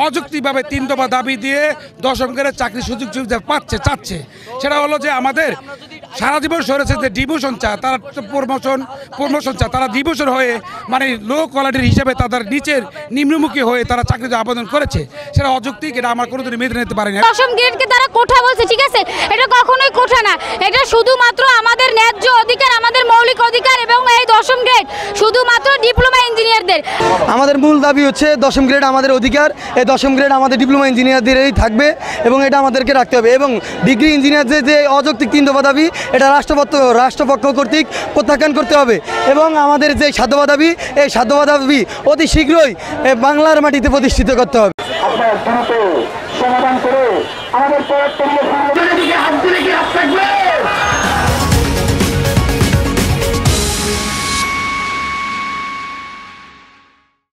অযৌক্তিকভাবে 3 দফা দাবি দিয়ে দশম গ্রেডের চাকরি সুযোগ সুবিধা চাচ্ছে, সেটা হলো যে আমাদের সারা জীবন সরেছে যে ডিমোশন চায়, তারা প্রমোশন চায়, তারা ডিমোশন হয়ে মানে লো কোয়ালিটির হিসেবে তাদের নিচের নিম্নমুখী হয়ে তারা চাকরিতে আবেদন করেছে, সেটা অযৌক্তিক। এটা আমার কোনোদিনই মেনে নিতে পারি না। দশম গ্রেডকে তারা কোঠা বলছে, ঠিক আছে, এটা কখনোই কোঠা না, এটা শুধুমাত্র আমাদের ন্যায্য অধিকার, আমাদের মৌলিক অধিকার। এবং এই দশম গ্রেড শুধুমাত্র ডিপ্লোমা ইঞ্জিনিয়ারদের। আমাদের মূল দাবি হচ্ছে দশম গ্রেড আমাদের অধিকার, এই দশম গ্রেড আমাদের ডিপ্লোমা ইঞ্জিনিয়ারদেরই থাকবে এবং এটা আমাদেরকে রাখতে হবে। এবং ডিগ্রি ইঞ্জিনিয়ারদের যে অযৌক্তিক 3 দফা দাবি, এটা রাষ্ট্রপক্ষ কর্তৃক প্রত্যাখ্যান করতে হবে। এবং আমাদের যে 7 দফা দাবি, এই 7 দফা দাবি অতি শীঘ্রই বাংলার মাটিতে প্রতিষ্ঠিত করতে হবে।